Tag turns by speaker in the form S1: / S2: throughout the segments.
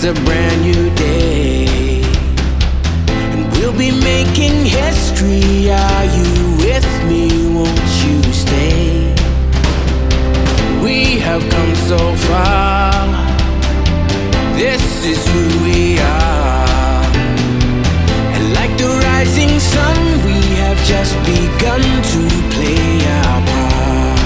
S1: It's a brand new day, and we'll be making history. Are you with me? Won't you stay? We have come so far. This is who we are. And like the rising sun, we have just begun to play our part.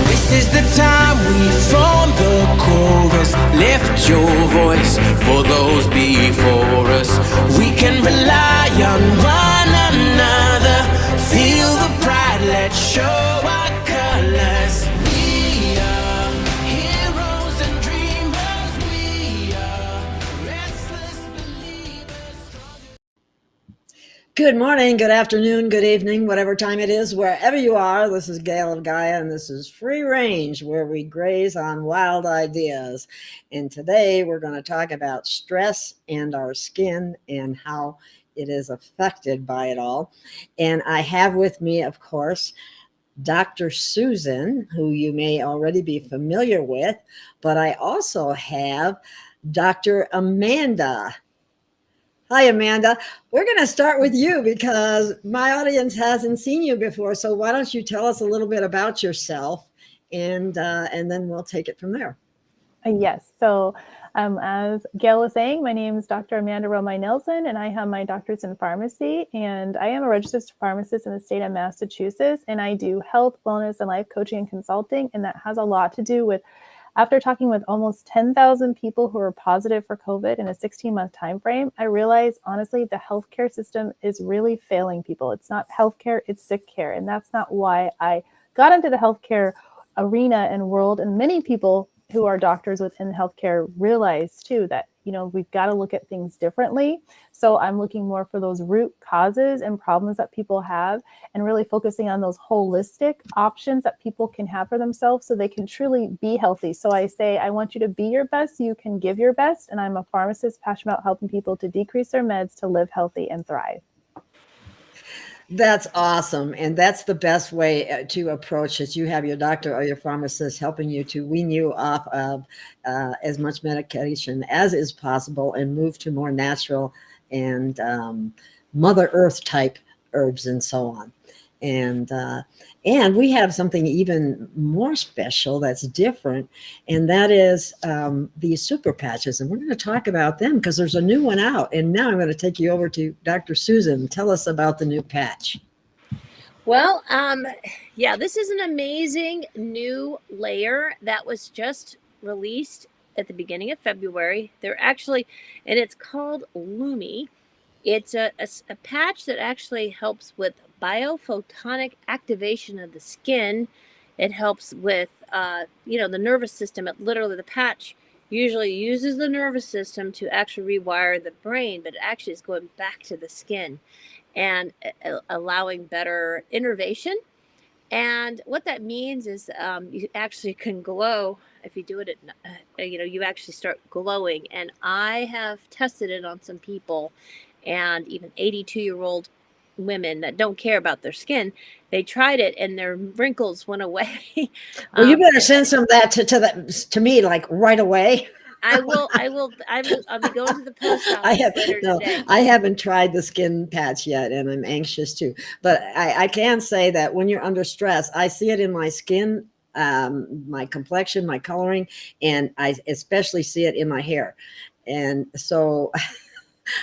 S1: This is the time we form the chorus. Lift your voice for those before us. We can rely on one another. Feel the pride, let's show our colors. We are heroes and dreamers. We are restless believers.
S2: Good morning, good afternoon, good evening, whatever time it is, wherever you are. This is Gail of Gaia, and this is Free Range, where we graze on wild ideas. And today we're going to talk about stress and our skin and how it is affected by it all. And I have with me, of course, Dr. Susan, who you may already be familiar with, but I also have Dr. Amanda. Hi, Amanda. We're going to start with you because my audience hasn't seen you before. So why don't you tell us a little bit about yourself, and then we'll take it from there.
S3: Yes. So as Gail was saying, my name is Dr. Amanda Romine Nelson, and I have my doctorate in pharmacy. And I am a registered pharmacist in the state of Massachusetts. And I do health, wellness, and life coaching and consulting. And that has a lot to do with, after talking with almost 10,000 people who are positive for COVID in a 16-month time frame, I realized, honestly, the healthcare system is really failing people. It's not healthcare, it's sick care. And that's not why I got into the healthcare arena and world. And many people who are doctors within healthcare realize, too, that, we've got to look at things differently. So I'm looking more for those root causes and problems that people have, and really focusing on those holistic options that people can have for themselves so they can truly be healthy. So I say, I want you to be your best so you can give your best. And I'm a pharmacist passionate about helping people to decrease their meds to live healthy and thrive.
S2: That's awesome. And that's the best way to approach it. You have your doctor or your pharmacist helping you to wean you off of as much medication as is possible and move to more natural and Mother Earth type herbs and so on. And we have something even more special that's different, and that is these SuperPatches. And we're going to talk about them because there's a new one out. And now I'm going to take you over to Dr. Susan. Tell us about the new patch.
S4: Well, this is an amazing new layer that was just released at the beginning of February. They're actually, and it's called Lumi. It's a patch that actually helps with biophotonic activation of the skin. It helps with, the nervous system. The patch usually uses the nervous system to actually rewire the brain, but it actually is going back to the skin and allowing better innervation. And what that means is you actually can glow if you do it you actually start glowing. And I have tested it on some people, and even 82-year-old women that don't care about their skin, they tried it and their wrinkles went away.
S2: Well, you better send some of that to me, like right away.
S4: I'll be going to the post office later today.
S2: I haven't tried the skin patch yet, and I'm anxious to. But I can say that when you're under stress, I see it in my skin, my complexion, my coloring, and I especially see it in my hair. And so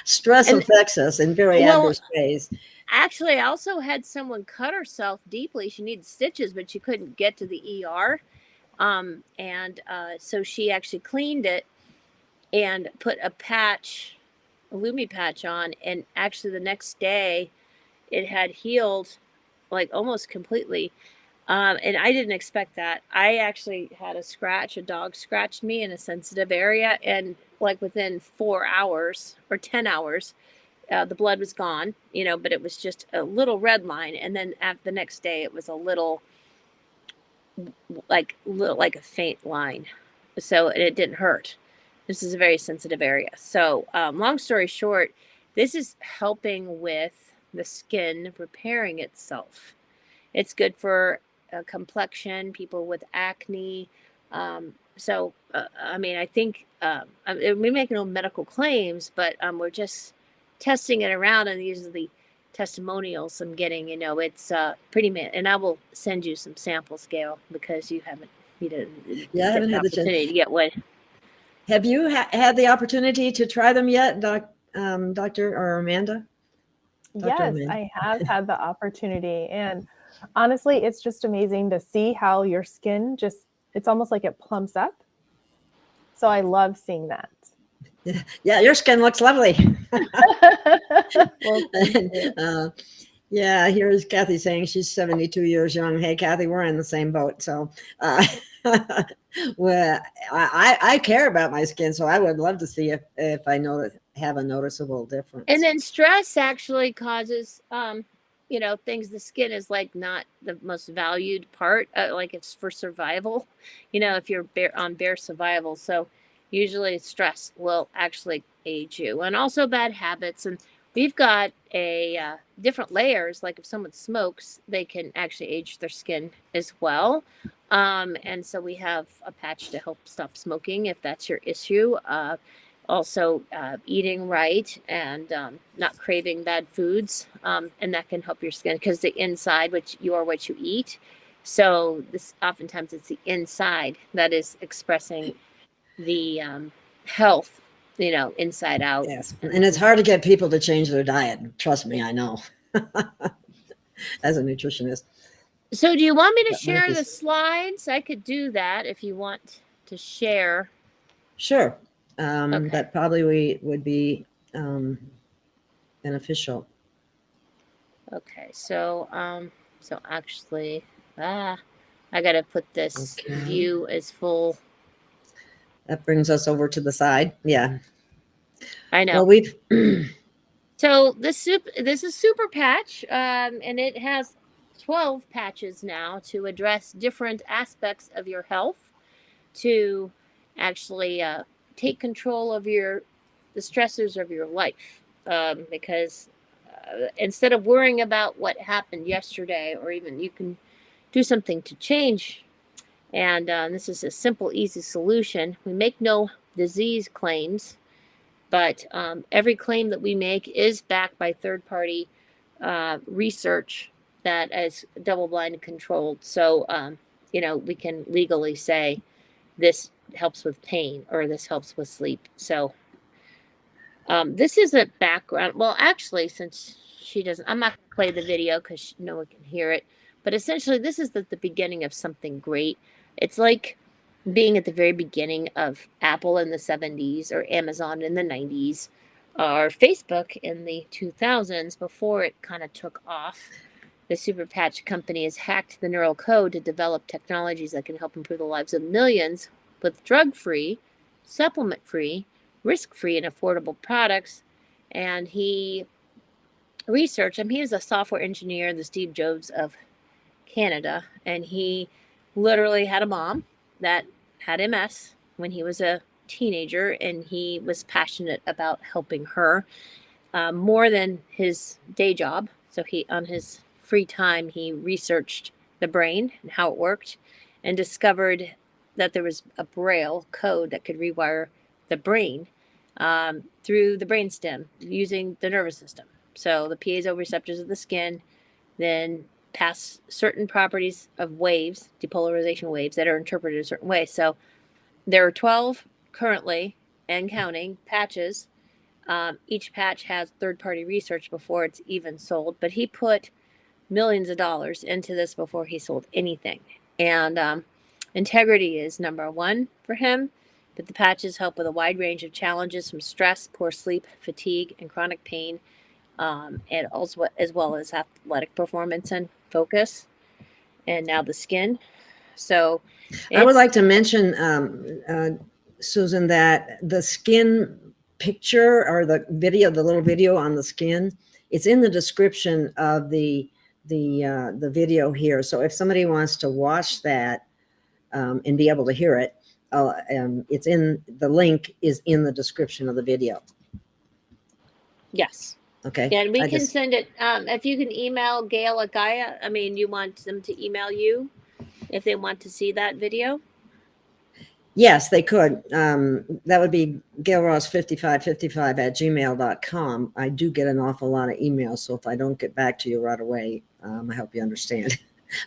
S2: stress affects us in very adverse ways.
S4: Actually, I also had someone cut herself deeply. She needed stitches, but she couldn't get to the ER. So she actually cleaned it and put a Lumi patch on. And actually the next day it had healed like almost completely. And I didn't expect that. I actually had a dog scratched me in a sensitive area. And like within 4 hours or 10 hours, the blood was gone, but it was just a little red line. And then the next day it was a little like a faint line. So it didn't hurt. This is a very sensitive area. So long story short, this is helping with the skin repairing itself. It's good for complexion, people with acne, So, I mean, I think we make no medical claims, but we're just testing it around, and these are the testimonials I'm getting. It's pretty and I will send you some samples, Gail, because you didn't
S2: Yeah, I
S4: get
S2: haven't
S4: the
S2: had the chance.
S4: opportunity to get one.
S2: Have you had the opportunity to try them yet, Dr. or Amanda?
S3: Yes,
S2: Amanda.
S3: I have had the opportunity. And honestly, it's just amazing to see how your skin it's almost like it plumps up. So I love seeing that.
S2: Yeah, your skin looks lovely.
S3: Well, thank you.
S2: Yeah, here's Kathy saying she's 72 years young. Hey, Kathy, we're in the same boat. So, well, I care about my skin, so I would love to see if I have a noticeable difference.
S4: And then stress actually causes, things. The skin is like not the most valued part. Like it's for survival, if you're on bare survival. So usually stress will actually age you, and also bad habits. And we've got different layers. Like if someone smokes, they can actually age their skin as well. And so we have a patch to help stop smoking if that's your issue. Also eating right and not craving bad foods, and that can help your skin, because the inside, which you are what you eat. So this oftentimes it's the inside that is expressing the health, inside out.
S2: Yes, and it's hard to get people to change their diet. Trust me, I know. As a nutritionist.
S4: So do you want me to share the slides? I could do that if you want to share.
S2: Sure.
S4: Okay.
S2: That probably would be beneficial.
S4: Okay, so actually, I gotta put this view as full.
S2: That brings us over to the side. Yeah,
S4: I know.
S2: Well, we've
S4: so this is Super Patch, and it has 12 patches now to address different aspects of your health, to actually take control of the stressors of your life, because instead of worrying about what happened yesterday, or even you can do something to change. And this is a simple, easy solution. We make no disease claims, but every claim that we make is backed by third-party research that is double-blind and controlled. So, we can legally say this helps with pain or this helps with sleep. So this is a background. Well, actually, since she doesn't, I'm not going to play the video because no one can hear it. But essentially, this is the beginning of something great. It's like being at the very beginning of Apple in the 70s, or Amazon in the 90s, or Facebook in the 2000s, before it kind of took off. The SuperPatch company has hacked the neural code to develop technologies that can help improve the lives of millions with drug-free, supplement-free, risk-free, and affordable products. And he researched, he is a software engineer, the Steve Jobs of Canada, and he literally had a mom that had MS when he was a teenager, and he was passionate about helping her more than his day job. So he, on his free time, he researched the brain and how it worked, and discovered that there was a Braille code that could rewire the brain through the brainstem using the nervous system. So the piezo receptors of the skin then pass certain properties of waves, depolarization waves, that are interpreted a certain way. So there are 12 currently, and counting, patches. Each patch has third-party research before it's even sold, but he put millions of dollars into this before he sold anything. And integrity is number one for him, but the patches help with a wide range of challenges, from stress, poor sleep, fatigue, and chronic pain, and also as well as athletic performance and focus. And now the skin. So
S2: I would like to mention, Susan, that the skin picture, or the little video on the skin, it's in the description of the video here. So if somebody wants to watch that and be able to hear it, it's in the link is in the description of the video.
S4: Yes.
S2: Okay.
S4: Yeah, and we can send it. If you can email Gail of Gaia. You want them to email you if they want to see that video?
S2: Yes, they could. That would be gailross5555@gmail.com. I do get an awful lot of emails, so if I don't get back to you right away, I hope you understand.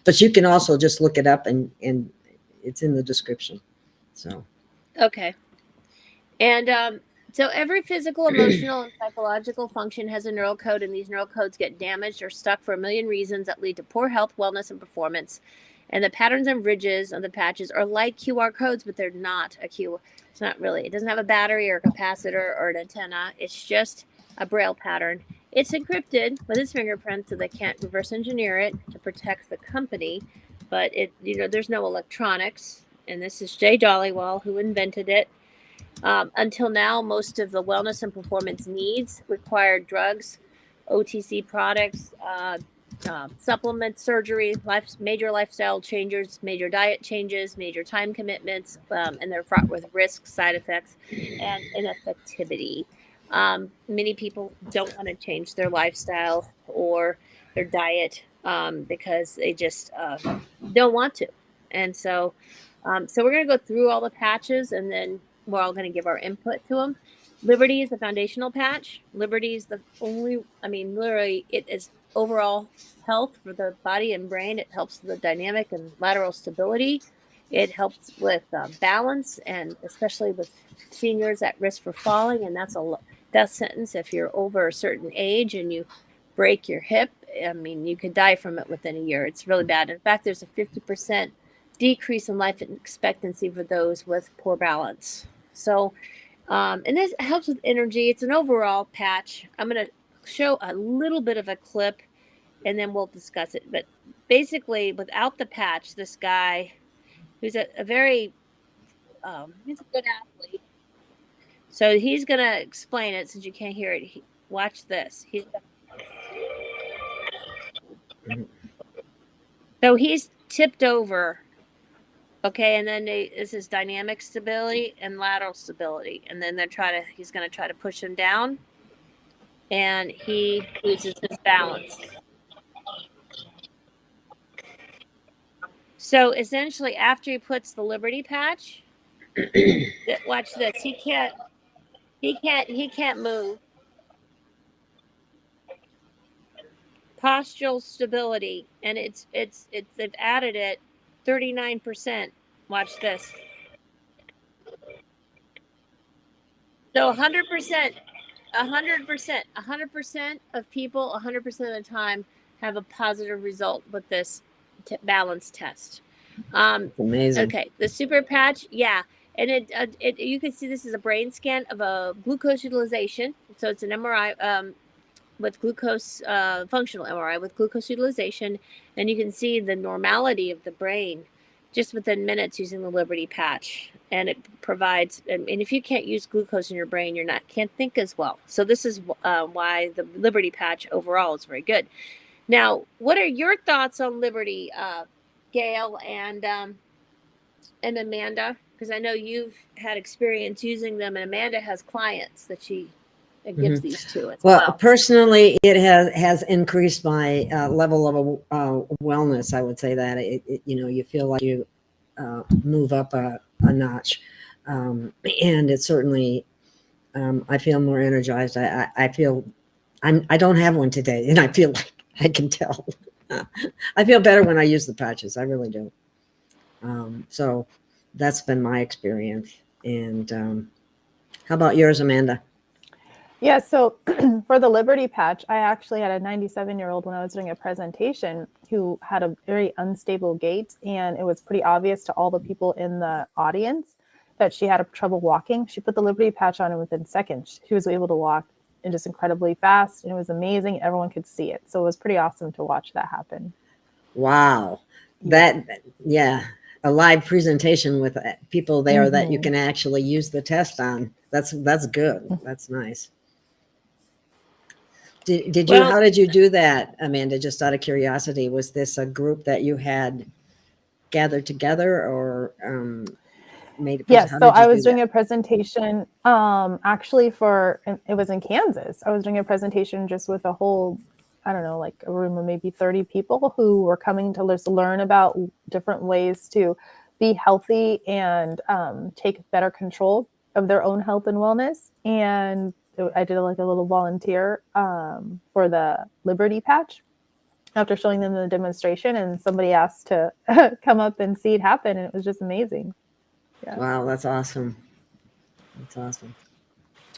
S2: But you can also just look it up, and it's in the description. So
S4: Okay. And so every physical, emotional, and psychological function has a neural code, and these neural codes get damaged or stuck for a million reasons that lead to poor health, wellness, and performance. And the patterns and ridges of the patches are like QR codes, but they're not a Q. It's not really. It doesn't have a battery or a capacitor or an antenna. It's just a braille pattern. It's encrypted with its fingerprint, so they can't reverse engineer it to protect the company. But there's no electronics. And this is Jay Dollywall who invented it. Until now, most of the wellness and performance needs required drugs, OTC products, supplements, surgery, major lifestyle changes, major diet changes, major time commitments, and they're fraught with risks, side effects, and ineffectivity. Many people don't want to change their lifestyle or their diet because they just don't want to. And so we're going to go through all the patches, and then we're all going to give our input to them. Liberty is the foundational patch. Liberty is the only, literally, it is overall health for the body and brain. It helps with the dynamic and lateral stability. It helps with balance, and especially with seniors at risk for falling. And that's a death sentence if you're over a certain age and you break your hip. You could die from it within a year. It's really bad. In fact, there's a 50% decrease in life expectancy for those with poor balance. So, and this helps with energy. It's an overall patch. I'm going to show a little bit of a clip and then we'll discuss it. But basically, without the patch, this guy, who's a very, he's a good athlete. So he's going to explain it since you can't hear it. Watch this. So he's tipped over. Okay, and then this is dynamic stability and lateral stability, and then he's going to try to push him down, and he loses his balance. So essentially, after he puts the Liberty patch, watch this. He can't move. Postural stability, and they've added it 39%. Watch this. So 100%. 100% of people 100% of the time have a positive result with this balance test.
S2: amazing.
S4: Okay, the super patch, yeah, and it you can see this is a brain scan of a glucose utilization. So it's an MRI with glucose, functional MRI with glucose utilization, and you can see the normality of the brain just within minutes using the Liberty patch. And it provides, and if you can't use glucose in your brain, can't think as well. So this is why the Liberty patch overall is very good. Now, what are your thoughts on Liberty, Gail and Amanda? Because I know you've had experience using them, and Amanda has clients that she gives these to as well.
S2: Personally, it has increased my level of wellness. I would say that you feel like you move up a notch, and it certainly I feel more energized. I feel I don't have one today, and I feel like I can tell. I feel better when I use the patches. I really do. So that's been my experience. And how about yours, Amanda?
S3: Yeah, so for the Liberty patch, I actually had a 97-year-old when I was doing a presentation who had a very unstable gait, and it was pretty obvious to all the people in the audience that she had trouble walking. She put the Liberty patch on, and within seconds, she was able to walk and just incredibly fast, and it was amazing. Everyone could see it. So it was pretty awesome to watch that happen.
S2: Wow. Yeah. A live presentation with people there that you can actually use the test on. That's good. That's nice. How did you do that, Amanda? Just out of curiosity, was this a group that you had gathered together or made?
S3: Yes. So I was doing a presentation, actually it was in Kansas. I was doing a presentation just with a whole, I don't know, like a room of maybe 30 people who were coming to learn about different ways to be healthy and take better control of their own health and wellness. And I did like a little volunteer for the Liberty patch after showing them the demonstration, and somebody asked to come up and see it happen, and it was just amazing. Yeah.
S2: Wow, that's awesome. That's awesome.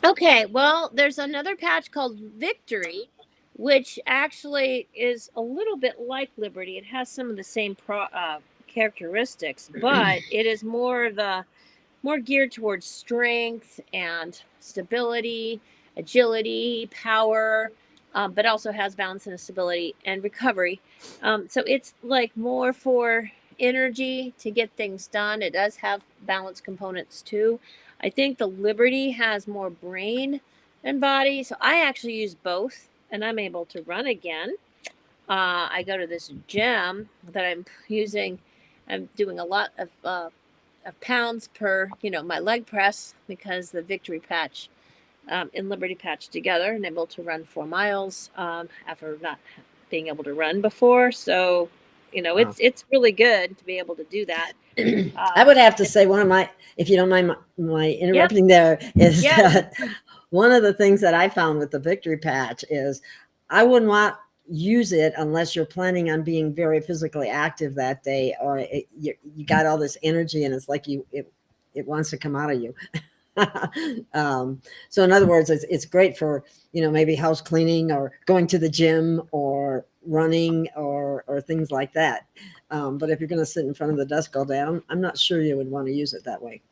S4: Okay, well, there's another patch called Victory, which actually is a little bit like Liberty. It has some of the same characteristics, but it is more geared towards strength and stability, agility, power, but also has balance and stability and recovery. So it's like more for energy to get things done. It does have balance components too. I think the Liberty has more brain and body. So I actually use both, and I'm able to run again. I go to this gym that I'm using. I'm doing a lot of pounds per, my leg press, because the Victory patch and Liberty patch together, and able to run 4 miles after not being able to run before. So,
S2: Wow.
S4: it's really good to be able to do that.
S2: I would have to say one of my, if you don't mind my interrupting there, is that one of the things that I found with the Victory patch is I wouldn't use it unless you're planning on being very physically active that day, or you got all this energy and it's like it wants to come out of you. So in other words, it's great for, maybe house cleaning or going to the gym or running or things like that. But if you're going to sit in front of the desk all day, I'm not sure you would want to use it that way.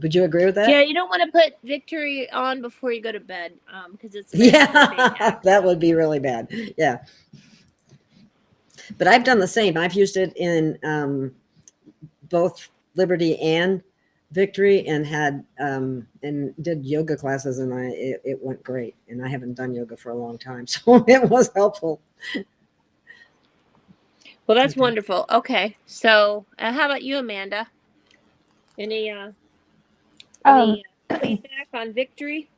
S2: Would you agree with that?
S4: Yeah, you don't want to put Victory on before you go to bed, because it's
S2: that would be really bad. Yeah. But I've done the same. I've used it in both Liberty and Victory, and had and did yoga classes, and it went great. And I haven't done yoga for a long time, so it was helpful.
S4: Well, that's wonderful. Okay, so how about you, Amanda? Any feedback on Victory?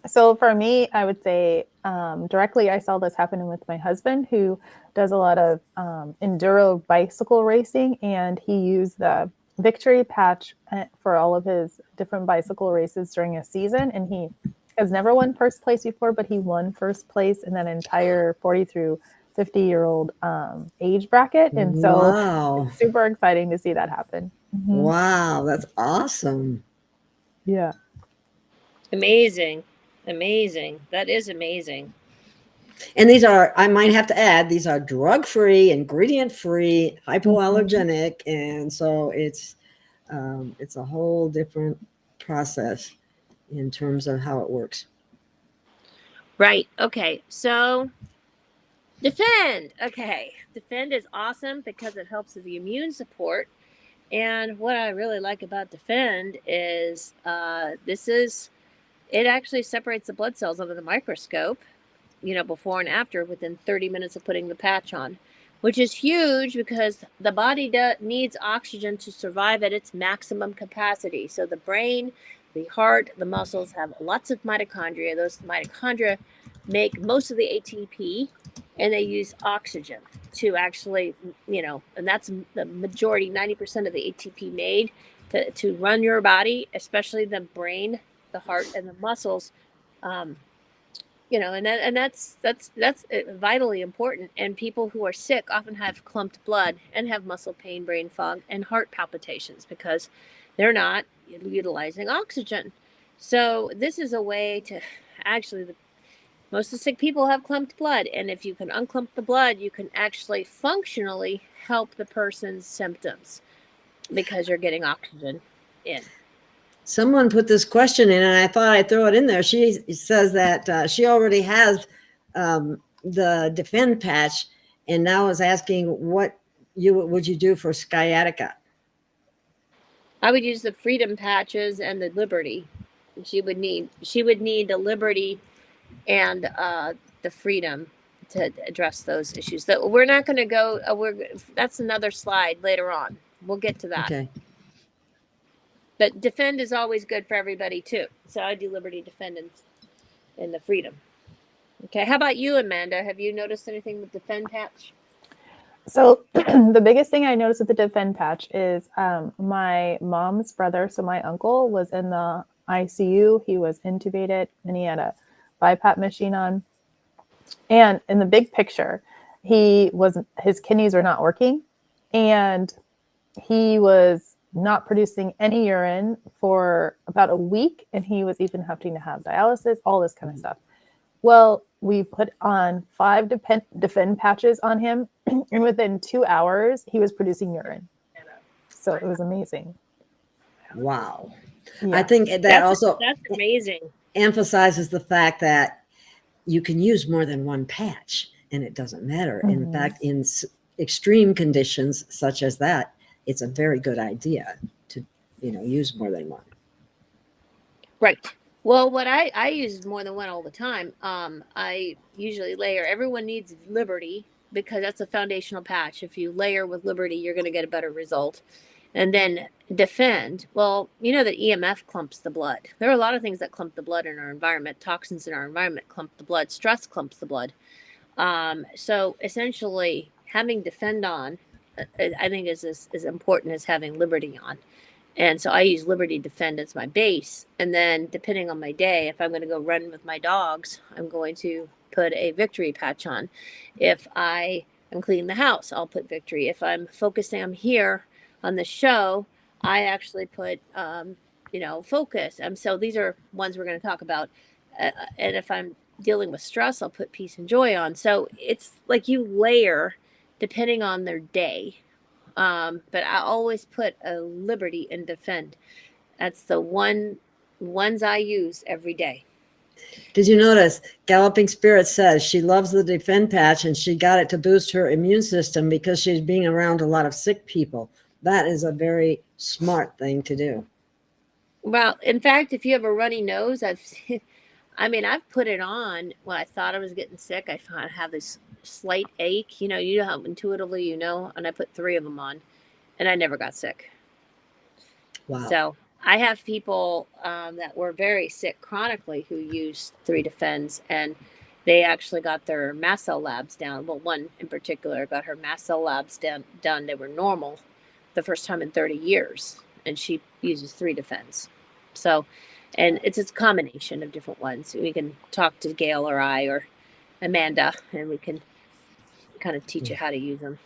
S3: So for me, I would say directly, I saw this happening with my husband, who does a lot of enduro bicycle racing, and he used the Victory patch for all of his different bicycle races during a season. And he has never won first place before, but he won first place in that entire 40 through 50-year-old age bracket. And so it's super exciting to see that happen.
S2: Mm-hmm. Wow, that's awesome.
S3: Yeah.
S4: Amazing. That is amazing.
S2: And these are, I might have to add, these are drug-free, ingredient-free, hypoallergenic. And so it's a whole different process in terms of how it works.
S4: Right. Okay. So Defend. Okay. Defend is awesome because it helps with the immune support. And what I really like about Defend is it actually separates the blood cells under the microscope, before and after, within 30 minutes of putting the patch on, which is huge because the body needs oxygen to survive at its maximum capacity. So the brain, the heart, the muscles have lots of mitochondria. Those mitochondria make most of the ATP, and they use oxygen to actually, and that's the majority, 90% of the ATP made to run your body, especially the brain, the heart, and the muscles. And that's vitally important. And people who are sick often have clumped blood and have muscle pain, brain fog, and heart palpitations because they're not utilizing oxygen. So this is a way to actually, most of the sick people have clumped blood. And if you can unclump the blood, you can actually functionally help the person's symptoms because you're getting oxygen in.
S2: Someone put this question in, and I thought I'd throw it in there. She says that she already has the Defend patch, and now is asking what would you do for sciatica?
S4: I would use the Freedom patches and the Liberty. She would need the Liberty and the Freedom to address those issues. That we're not going to go. That's another slide later on. We'll get to that.
S2: Okay.
S4: But Defend is always good for everybody too. So I do Liberty, Defend, and the Freedom. Okay. How about you, Amanda? Have you noticed anything with Defend patch?
S3: So the biggest thing I noticed with the Defend patch is my mom's brother, so my uncle, was in the ICU. He was intubated and he had a BiPAP machine on. And in the big picture, his kidneys were not working and he was not producing any urine for about a week. And he was even having to have dialysis, all this kind of stuff. Well, we put on 5 Defend patches on him, and within 2 hours, he was producing urine. So it was amazing.
S2: Wow.
S3: Yeah.
S2: I think that
S4: That's amazing.
S2: emphasizes the fact that you can use more than one patch and it doesn't matter.
S3: Mhm.
S2: In fact, in extreme conditions such as that, it's a very good idea to, use more than one.
S4: Right. Well, what I use more than one all the time. I usually layer. Everyone needs Liberty because that's a foundational patch. If you layer with Liberty, you're going to get a better result. And then Defend. Well, you know that EMF clumps the blood. There are a lot of things that clump the blood in our environment. Toxins in our environment clump the blood. Stress clumps the blood. So essentially, having Defend on, I think is as important as having Liberty on. And so I use Liberty Defend as my base. And then depending on my day, if I'm going to go run with my dogs, I'm going to put a Victory patch on. If I am cleaning the house, I'll put Victory. If I'm focusing, I'm here on the show, I actually put, Focus. So these are ones we're going to talk about. And if I'm dealing with stress, I'll put Peace and Joy on. So it's like you layer depending on their day. But I always put a Liberty and Defend. That's the ones I use every day.
S2: Did you notice Galloping Spirit says she loves the Defend patch and she got it to boost her immune system because she's being around a lot of sick people. That is a very smart thing to do.
S4: Well, in fact, if you have a runny nose, I've put it on when I thought I was getting sick. I have this slight ache. You know how intuitively and I put 3 of them on, and I never got sick.
S2: Wow.
S4: So I have people that were very sick chronically who used 3 Defends, and they actually got their mast cell labs down. Well, one in particular got her mast cell labs done. They were normal the first time in 30 years, and she uses 3 Defends. So, and it's a combination of different ones. We can talk to Gail or I or Amanda, and we can kind of teach you how to use them.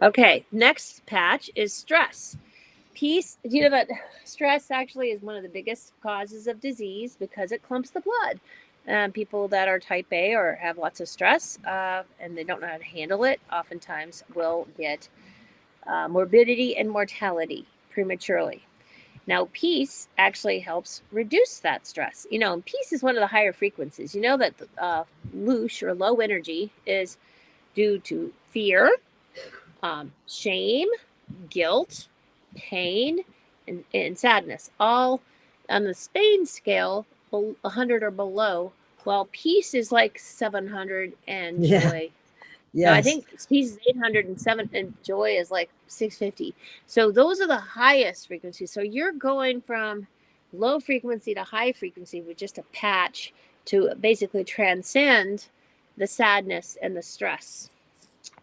S4: Okay, next patch is stress. Peace. Do you know that stress actually is one of the biggest causes of disease because it clumps the blood. People that are type A or have lots of stress and they don't know how to handle it oftentimes will get morbidity and mortality prematurely. Now, peace actually helps reduce that stress. Peace is one of the higher frequencies. You know that loosh or low energy is due to fear, shame, guilt, pain, and sadness, all on the Spain scale, 100 or below, while peace is like 700 and joy.
S2: Yes.
S4: No, I think peace is 807 and joy is like 650. So those are the highest frequencies. So you're going from low frequency to high frequency with just a patch to basically transcend the sadness and the stress.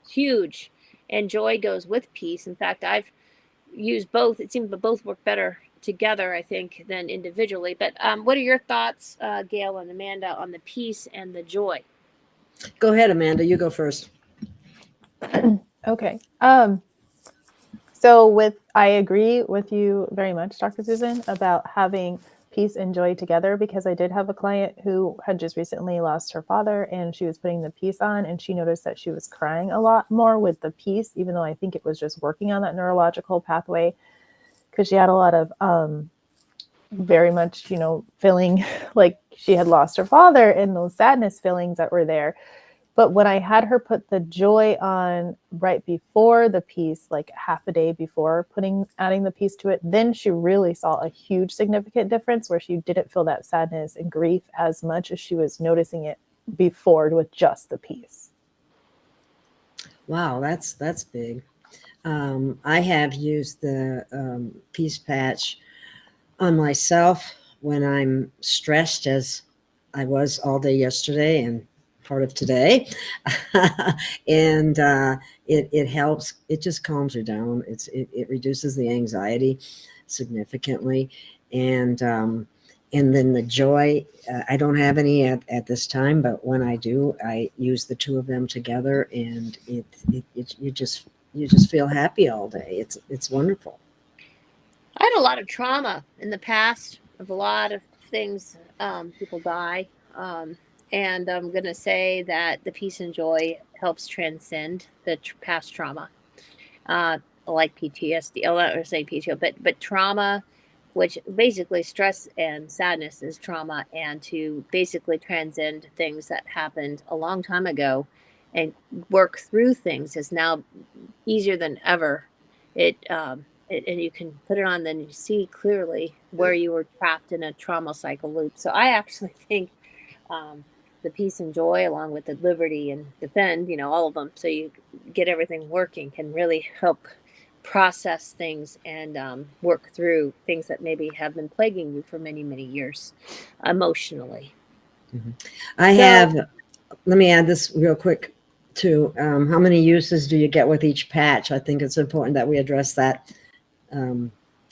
S4: Huge. And joy goes with peace. In fact, I've used both. It seems that both work better together, I think, than individually. But what are your thoughts, Gail and Amanda, on the peace and the joy?
S2: Go ahead, Amanda. You go first.
S3: Okay. So I agree with you very much, Dr. Susan, about having peace and joy together, because I did have a client who had just recently lost her father and she was putting the peace on and she noticed that she was crying a lot more with the peace, even though I think it was just working on that neurological pathway, because she had a lot of very much, feeling like she had lost her father and those sadness feelings that were there. But when I had her put the joy on right before the peace, like half a day before adding the peace to it, then she really saw a huge significant difference where she didn't feel that sadness and grief as much as she was noticing it before with just the peace.
S2: Wow, that's big. I have used the peace patch on myself when I'm stressed, as I was all day yesterday, and part of today. And it helps. It just calms you down. It reduces the anxiety significantly. And then the joy, I don't have any at this time, but when I do, I use the two of them together, and you just feel happy all day. It's wonderful.
S4: I had a lot of trauma in the past of a lot of things. People die. And I'm going to say that the peace and joy helps transcend the past trauma, like PTSD. Oh, I was saying PTO, but trauma, which basically stress and sadness is trauma, and to basically transcend things that happened a long time ago and work through things is now easier than ever. And you can put it on, then you see clearly where you were trapped in a trauma cycle loop. So I actually think the peace and joy, along with the liberty and defend, all of them, so you get everything working, can really help process things and work through things that maybe have been plaguing you for many, many years emotionally.
S2: Let me add this real quick too. How many uses do you get with each patch? I think it's important that we address that.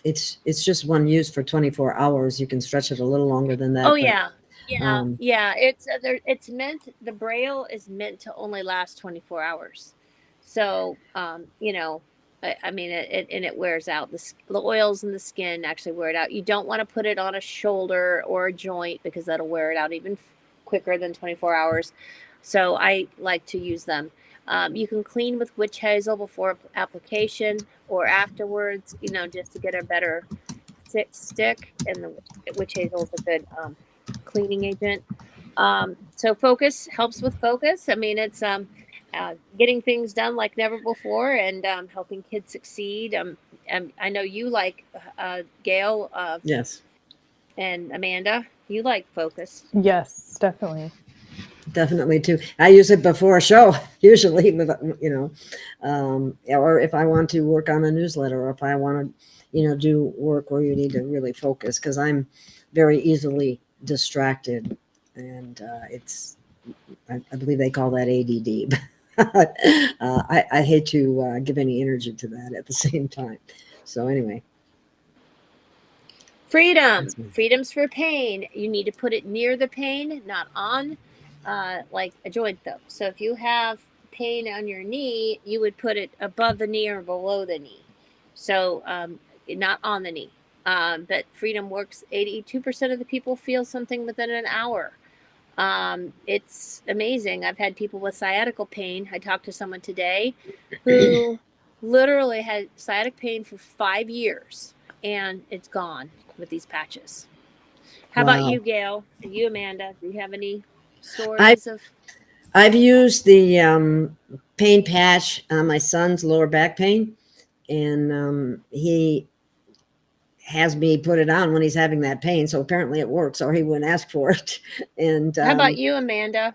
S2: It's just one use for 24 hours. You can stretch it a little longer than that.
S4: Oh, yeah. It's meant, the Braille is meant to only last 24 hours. So, I mean, it wears out. The oils in the skin actually wear it out. You don't want to put it on a shoulder or a joint, because that'll wear it out even quicker than 24 hours. So I like to use them. You can clean with witch hazel before application or afterwards, just to get a better stick. And the witch hazel is a good cleaning agent. So focus helps with focus. I mean, it's getting things done like never before, and helping kids succeed. I know you like Gail.
S2: Yes.
S4: And Amanda, you like focus.
S3: Yes, definitely.
S2: Definitely too. I use it before a show, usually, or if I want to work on a newsletter, or if I want to, do work where you need to really focus, because I'm very easily distracted, and I believe they call that ADD. I hate to give any energy to that at the same time. So anyway.
S4: Freedom's for pain. You need to put it near the pain, not on, like a joint though. So if you have pain on your knee, you would put it above the knee or below the knee. So not on the knee. But Freedom works. 82% of the people feel something within an hour. It's amazing. I've had people with sciatica pain. I talked to someone today who literally had sciatic pain for 5 years, and it's gone with these patches. How about you, Gail? And you, Amanda? Do you have any stories
S2: I've used the pain patch on my son's lower back pain, and he has me put it on when he's having that pain. So apparently it works, or he wouldn't ask for it. And
S4: how about you, Amanda?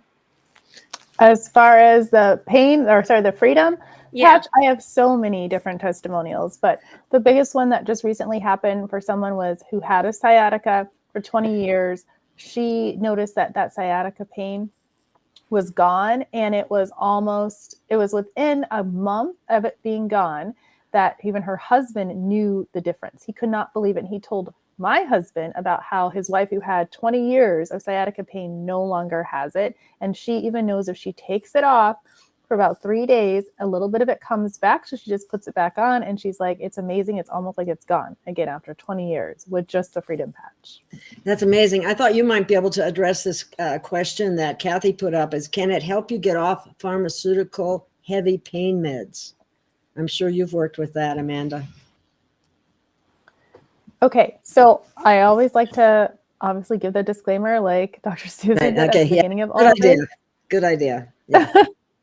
S3: As far as the the Freedom patch, I have so many different testimonials, but the biggest one that just recently happened for someone who had a sciatica for 20 years. She noticed that sciatica pain was gone, and it was within a month of it being gone that even her husband knew the difference. He could not believe it. And he told my husband about how his wife, who had 20 years of sciatica pain, no longer has it. And she even knows if she takes it off for about 3 days, a little bit of it comes back. So she just puts it back on, and she's like, it's amazing. It's almost like it's gone again after 20 years with just the Freedom patch.
S2: That's amazing. I thought you might be able to address this question that Kathy put up, is can it help you get off pharmaceutical heavy pain meds? I'm sure you've worked with that, Amanda.
S3: Okay, so I always like to obviously give the disclaimer, like Dr. Susan did at the beginning of all this.
S2: Good idea. Yeah.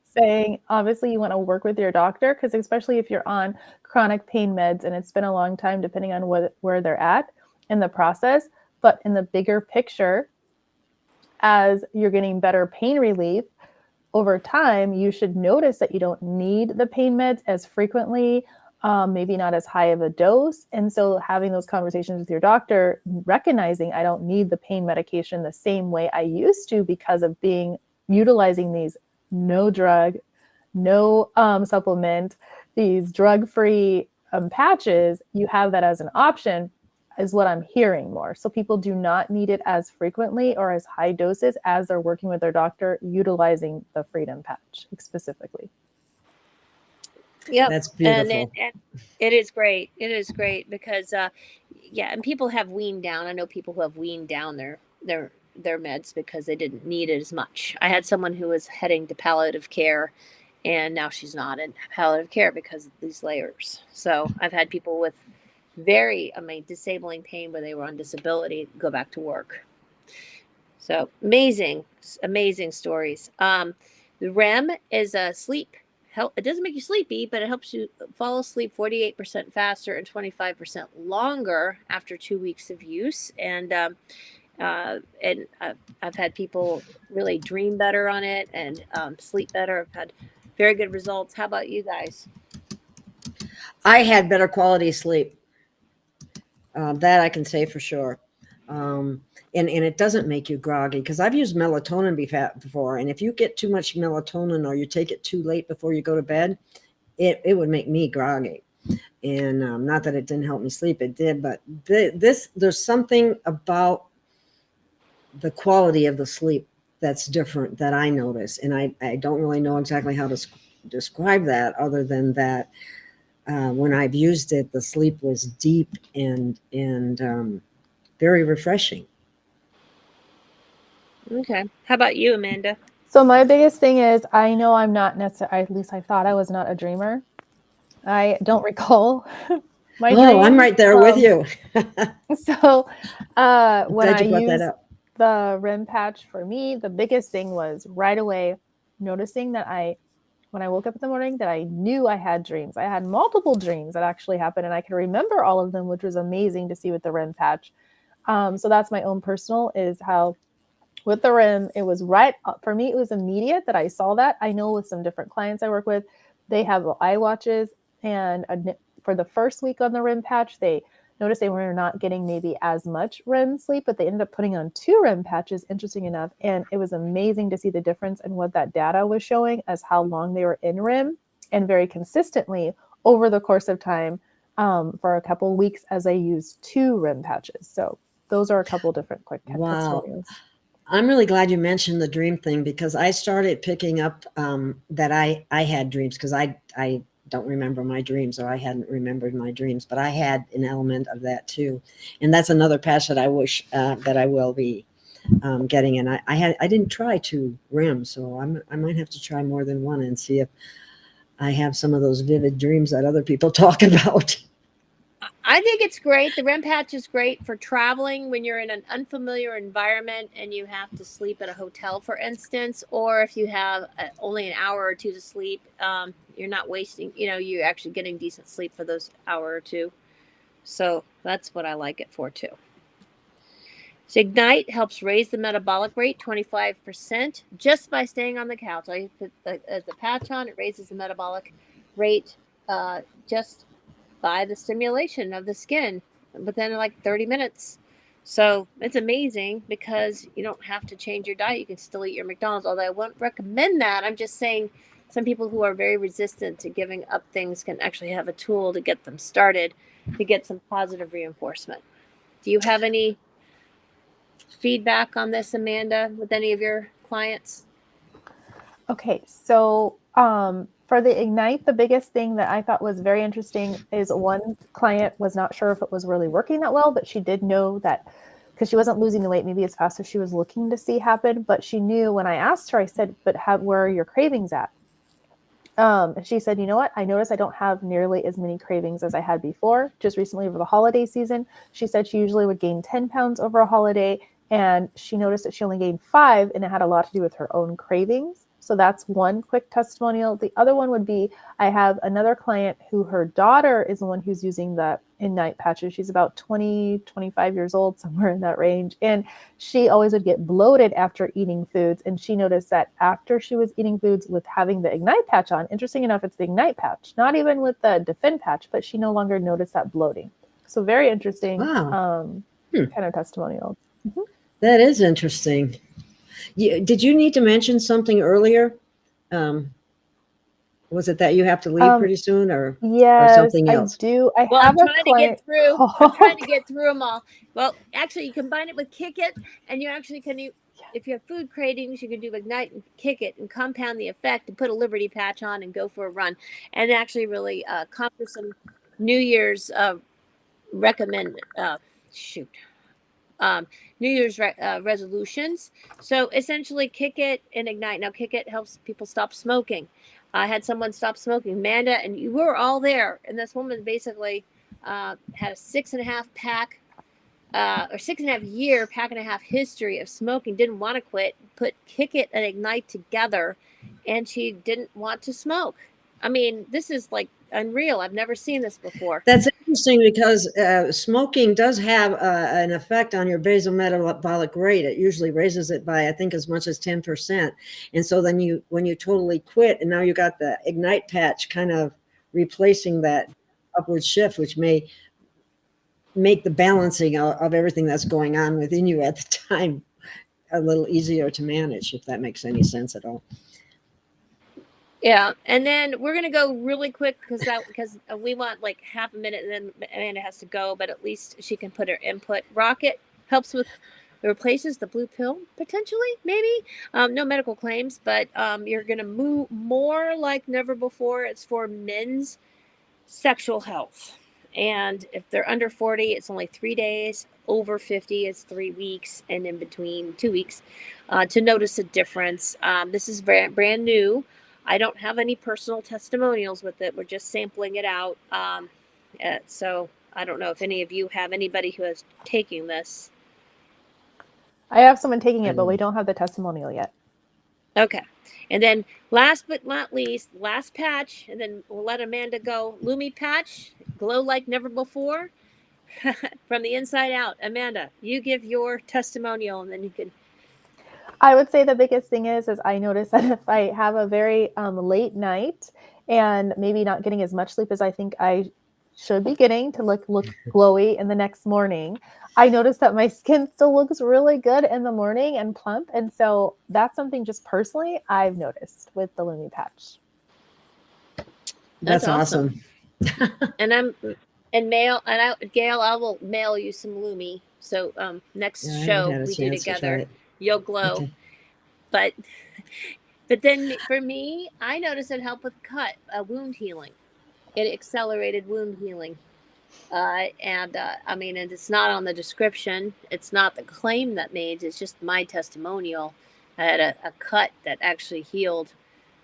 S3: Saying, obviously, you want to work with your doctor, because especially if you're on chronic pain meds and it's been a long time, depending on where they're at in the process. But in the bigger picture, as you're getting better pain relief over time, you should notice that you don't need the pain meds as frequently, maybe not as high of a dose. And so having those conversations with your doctor, recognizing I don't need the pain medication the same way I used to because of being utilizing these no drug, no supplement, these drug-free patches, you have that as an option, is what I'm hearing more. So people do not need it as frequently or as high doses as they're working with their doctor utilizing the Freedom Patch specifically.
S4: Yep.
S2: That's beautiful.
S4: And it is great. It is great because, yeah, and people have weaned down. I know people who have weaned down their meds because they didn't need it as much. I had someone who was heading to palliative care, and now she's not in palliative care because of these layers. So I've had people with disabling pain where they were on disability go back to work. So amazing stories. The REM is a sleep help. It doesn't make you sleepy, but it helps you fall asleep 48% faster and 25% longer after 2 weeks of use. And I've had people really dream better on it and sleep better. I've had very good results. How about you guys?
S2: I had better quality sleep. That I can say for sure. And it doesn't make you groggy, because I've used melatonin before. And if you get too much melatonin or you take it too late before you go to bed, it would make me groggy. And not that it didn't help me sleep, it did. But there's something about the quality of the sleep that's different that I notice. And I don't really know exactly how to describe that, other than that when I've used it, the sleep was deep and very refreshing.
S4: Okay. How about you, Amanda?
S3: So my biggest thing is, I know I'm not necessarily, at least I thought I was not a dreamer. I don't recall my dreams.
S2: I'm right there with you.
S3: So when I
S2: brought that
S3: used
S2: up.
S3: the REM patch, for me, the biggest thing was right away noticing that when I woke up in the morning, that I knew I had dreams. I had multiple dreams that actually happened, and I could remember all of them, which was amazing to see with the REM patch. So that's my own personal, is how with the REM, it was for me, it was immediate that I saw that. I know with some different clients I work with, they have iWatches, and for the first week on the REM patch, they noticed they were not getting maybe as much REM sleep, but they ended up putting on 2 REM patches, interesting enough. And it was amazing to see the difference in what that data was showing as how long they were in REM, and very consistently over the course of time for a couple of weeks as I used 2 REM patches. So those are a couple different quick testimonials.
S2: I'm really glad you mentioned the dream thing, because I started picking up that I had dreams, because I don't remember my dreams, or I hadn't remembered my dreams, but I had an element of that too. And that's another patch that I wish that I will be getting. And I didn't try 2 REMs, so I might have to try more than one and see if I have some of those vivid dreams that other people talk about.
S4: I think it's great. The REM patch is great for traveling when you're in an unfamiliar environment and you have to sleep at a hotel, for instance, or if you have only an hour or 2 to sleep, you're not wasting, you're actually getting decent sleep for those hour or 2. So that's what I like it for too. So Ignite helps raise the metabolic rate 25% just by staying on the couch. I put the patch on, it raises the metabolic rate just by the stimulation of the skin within like 30 minutes. So it's amazing, because you don't have to change your diet. You can still eat your McDonald's, although I won't recommend that. I'm just saying some people who are very resistant to giving up things can actually have a tool to get them started, to get some positive reinforcement. Do you have any feedback on this, Amanda, with any of your clients?
S3: Okay, so for the Ignite, the biggest thing that I thought was very interesting is one client was not sure if it was really working that well, but she did know that, because she wasn't losing the weight maybe as fast as she was looking to see happen, but she knew when I asked her, I said, but where are your cravings at? She said, you know what? I noticed I don't have nearly as many cravings as I had before. Just recently over the holiday season, she said she usually would gain 10 pounds over a holiday, and she noticed that she only gained 5, and it had a lot to do with her own cravings. So that's one quick testimonial. The other one would be, I have another client who her daughter is the one who's using the Ignite patches. She's about 20, 25 years old, somewhere in that range. And she always would get bloated after eating foods. And she noticed that after she was eating foods with having the Ignite patch on, interesting enough, it's the Ignite patch, not even with the Defend patch, but she no longer noticed that bloating. So very interesting kind of testimonial.
S2: That is interesting. Did you need to mention something earlier? Was it that you have to leave pretty soon, or
S3: Yes,
S2: something
S3: I
S2: else?
S3: do. I
S4: Well,
S3: have
S4: I'm
S3: a
S4: trying to
S3: client
S4: get through.
S3: call.
S4: I'm trying to get through them all. Well, actually, you combine it with Kick It, and you actually can. If you have food cravings, you can do Ignite and Kick It, and compound the effect, and put a Liberty patch on, and go for a run, and actually really conquer some New Year's recommend. Shoot. New Year's resolutions. So essentially, Kick It and Ignite. Now, Kick It helps people stop smoking. I had someone stop smoking, Amanda, and you were all there. And this woman basically had a 6.5 pack or 6.5 year pack and a half history of smoking. Didn't want to quit. Put Kick It and Ignite together, and she didn't want to smoke. I mean, this is like unreal. I've never seen this before.
S2: That's interesting because smoking does have an effect on your basal metabolic rate. It usually raises it by, I think, as much as 10%. And so then when you totally quit, and now you got the Ignite patch kind of replacing that upward shift, which may make the balancing of everything that's going on within you at the time a little easier to manage, if that makes any sense at all.
S4: Yeah, and then we're gonna go really quick because we want like half a minute, and then Amanda has to go, but at least she can put her input. Rocket helps with replaces the blue pill potentially, maybe. No medical claims, but you're gonna move more like never before. It's for men's sexual health, and if they're under 40, it's only 3 days. Over 50, it's 3 weeks, and in between 2 weeks to notice a difference. This is brand new. I don't have any personal testimonials with it. We're just sampling it out. So I don't know if any of you have anybody who is taking this.
S3: I have someone taking it, but we don't have the testimonial yet.
S4: Okay. And then last but not least, last patch, and then we'll let Amanda go. Lumi patch, glow like never before. From the inside out. Amanda, you give your testimonial, and then you can.
S3: I would say the biggest thing is I notice that if I have a very late night and maybe not getting as much sleep as I think I should be getting to look glowy in the next morning, I notice that my skin still looks really good in the morning and plump. And so that's something just personally I've noticed with the Lumi patch.
S2: That's awesome.
S4: And Gail, I will mail you some Lumi. So next show we do together, you'll glow. Okay. But then for me, I noticed it helped with wound healing. It accelerated wound healing. I mean, and it's not on the description. It's not the claim that made. It's just my testimonial. I had a cut that actually healed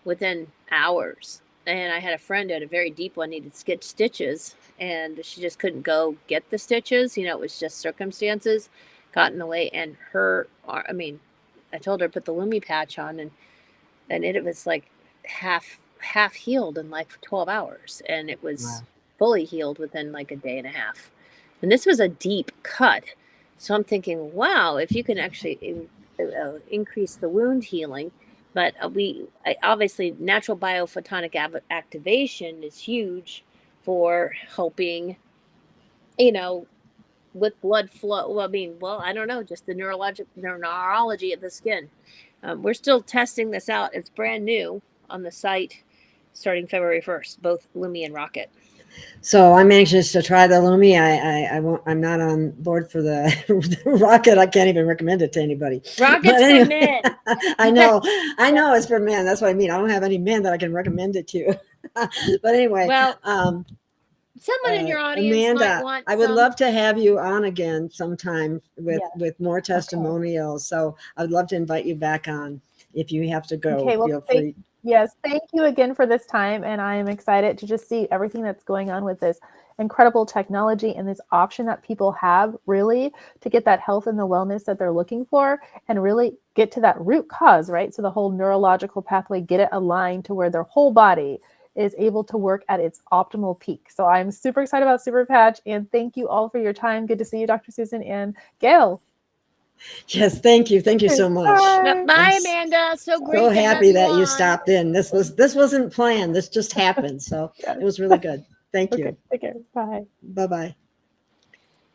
S4: within hours. And I had a friend who had a very deep one, needed stitches, and she just couldn't go get the stitches. You know, it was just circumstances got in the way. And I told her to put the Lumi patch on, and it was like half healed in like 12 hours. And it was fully healed within like a day and a half. And this was a deep cut. So I'm thinking, wow, if you can actually increase the wound healing. But obviously natural biophotonic activation is huge for helping, with blood flow. Well, I don't know, just the neurology of the skin. We're still testing this out. It's brand new on the site starting February 1st, both Lumi and Rocket.
S2: So I'm anxious to try the Lumi. I'm not on board for the Rocket. I can't even recommend it to anybody.
S4: Rocket's for men.
S2: I know it's for men. That's what I mean. I don't have any men that I can recommend it to. But anyway,
S4: well, someone in your audience,
S2: Amanda,
S4: might want
S2: I would love to have you on again sometime with more testimonials. Okay. So I would love to invite you back on. If you have to go,
S3: okay, well,
S2: feel free.
S3: Yes, thank you again for this time. And I am excited to just see everything that's going on with this incredible technology and this option that people have really to get that health and the wellness that they're looking for and really get to that root cause, right? So the whole neurological pathway, get it aligned to where their whole body is able to work at its optimal peak. So I'm super excited about SuperPatch, and thank you all for your time. Good to see you, Dr. Susan and Gail.
S2: Yes, thank you. Thank you so much.
S4: Bye, Amanda. So great.
S2: So happy that you stopped in. This wasn't planned. This just happened. So it was really good. Thank you.
S3: Take care. Bye.
S2: Bye-bye.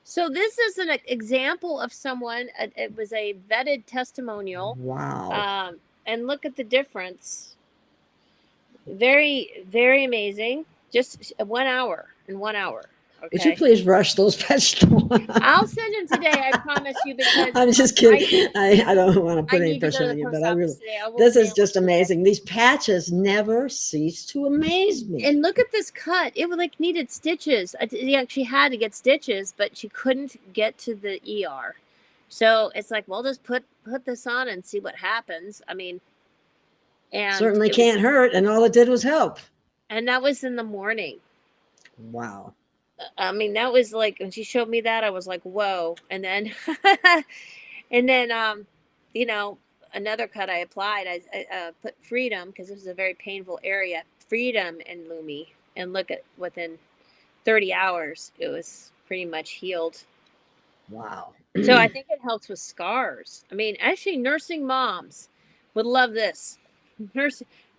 S4: So this is an example of someone, it was a vetted testimonial.
S2: Wow.
S4: And look at the difference. Very, very amazing. Just 1 hour, in 1 hour.
S2: Would you
S4: Okay.
S2: please rush those vegetables?
S4: I'll send them today, I promise you, because
S2: I'm just kidding. I don't want to
S4: I
S2: put any
S4: need to go
S2: pressure
S4: to
S2: on
S4: the
S2: you,
S4: post
S2: but I
S4: office
S2: really,
S4: today. I won't
S2: this
S4: be
S2: is
S4: able
S2: just
S4: to today.
S2: amazing. These patches never cease to amaze me.
S4: And look at this cut. It would like needed stitches. Yeah, she had to get stitches, but she couldn't get to the ER. So it's like, well, just put this on and see what happens. I mean, and
S2: Certainly
S4: it was,
S2: can't hurt, and all it did was help.
S4: and that was in the morning.
S2: Wow.
S4: I mean, that was like, when she showed me that, I was like, whoa. And then, and then, you know, another cut I applied, I put Freedom, because this is a very painful area, Freedom and Lumi. And look at, within 30 hours, it was pretty much healed.
S2: Wow.
S4: So I think it helps with scars. I mean, actually, nursing moms would love this.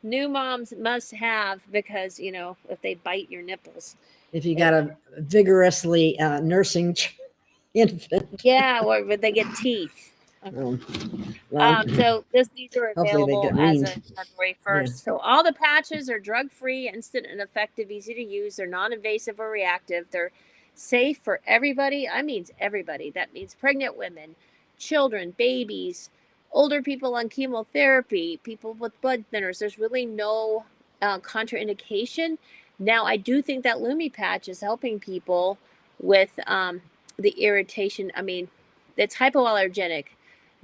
S4: New moms must have, because, you know, if they bite your nipples.
S2: If you got a vigorously nursing infant.
S4: Yeah, or would they get teeth?
S2: Well,
S4: So these are
S2: hopefully they
S4: available
S2: get
S4: as
S2: weaned.
S4: of February 1st.
S2: Yeah.
S4: So all the patches are drug-free, instant and effective, easy to use. They're non-invasive or reactive. They're safe for everybody. I mean everybody. That means pregnant women, children, babies, older people on chemotherapy, people with blood thinners. There's really no contraindication. Now, I do think that Lumi patch is helping people with the irritation. I mean, it's hypoallergenic.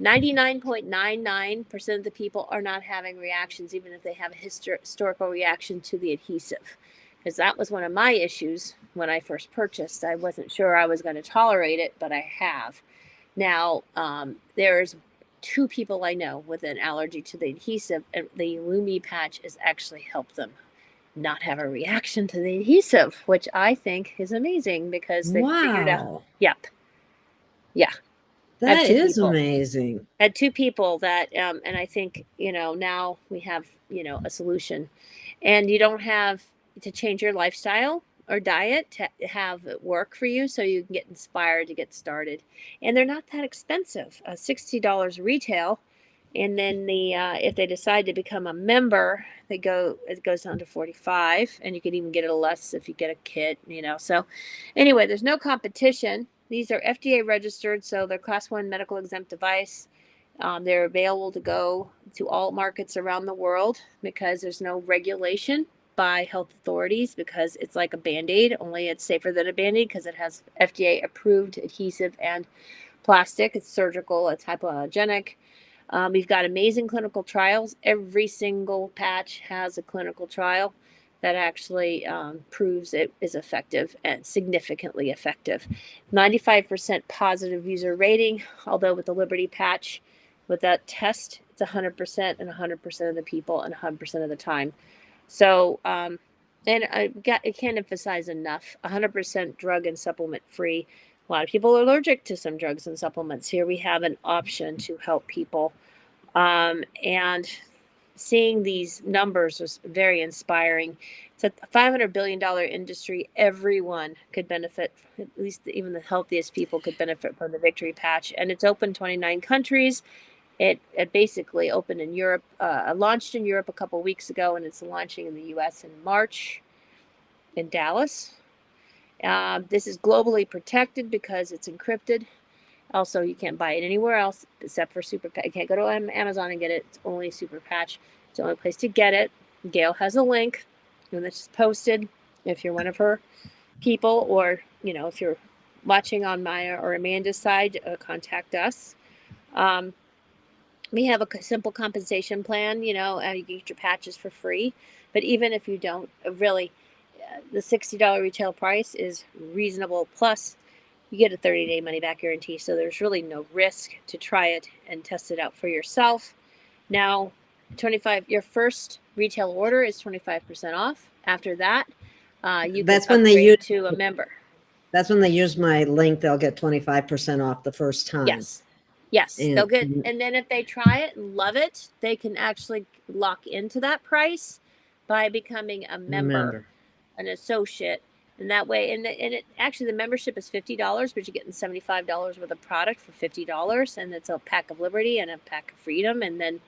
S4: 99.99% of the people are not having reactions, even if they have a historical reaction to the adhesive. Because that was one of my issues when I first purchased. I wasn't sure I was going to tolerate it, but I have. Now, there's 2 people I know with an allergy to the adhesive, and the Lumi patch has actually helped them not have a reaction to the adhesive, which I think is amazing, because they figured out.
S2: Wow.
S4: Yep. Yeah.
S2: That
S4: 2
S2: is
S4: people.
S2: amazing.
S4: I had 2 people that, and I think, you know, now we have, you know, a solution, and you don't have to change your lifestyle or diet to have it work for you, so you can get inspired to get started. And they're not that expensive, $60 retail. And then if they decide to become a member, it goes down to 45, and you can even get it less if you get a kit, you know. So anyway, there's no competition. These are FDA registered, so they're class 1 medical exempt device. They're available to go to all markets around the world, because there's no regulation by health authorities, because it's like a Band-Aid, only it's safer than a Band-Aid because it has FDA approved adhesive and plastic. It's surgical, it's hypoallergenic. We've got amazing clinical trials. Every single patch has a clinical trial that actually proves it is effective and significantly effective. 95% positive user rating, although with the Liberty patch, with that test, it's 100% and 100% of the people and 100% of the time. So, and I can't emphasize enough, 100% drug and supplement free. A lot of people are allergic to some drugs and supplements. Here we have an option to help people. And seeing these numbers was very inspiring. It's a $500 billion industry. Everyone could benefit, at least even the healthiest people could benefit from the Victory Patch. And it's open 29 countries. It basically opened in Europe, launched in Europe a couple weeks ago, and it's launching in the US in March in Dallas. This is globally protected because it's encrypted. Also, you can't buy it anywhere else except for SuperPatch. You can't go to Amazon and get it. It's only SuperPatch. It's the only place to get it. Gail has a link, and it's posted if you're one of her people, or, you know, if you're watching on Maya or Amanda's side, contact us. We have a simple compensation plan. You know, you can get your patches for free. But even if you don't, really, the $60 retail price is reasonable. Plus, you get a 30-day money-back guarantee. So there's really no risk to try it and test it out for yourself. Now, your first retail order is 25% off. After that, you
S2: That's
S4: can
S2: when they
S4: upgrade
S2: use
S4: to a member.
S2: That's when they use my link. They'll get 25% off the first time.
S4: Yes,
S2: And,
S4: they'll get, and then if they try it and love it, they can actually lock into that price by becoming a member, an associate, And that way, and it actually, the membership is $50, but you're getting $75 worth of product for $50. And it's a pack of Liberty and a pack of Freedom. And then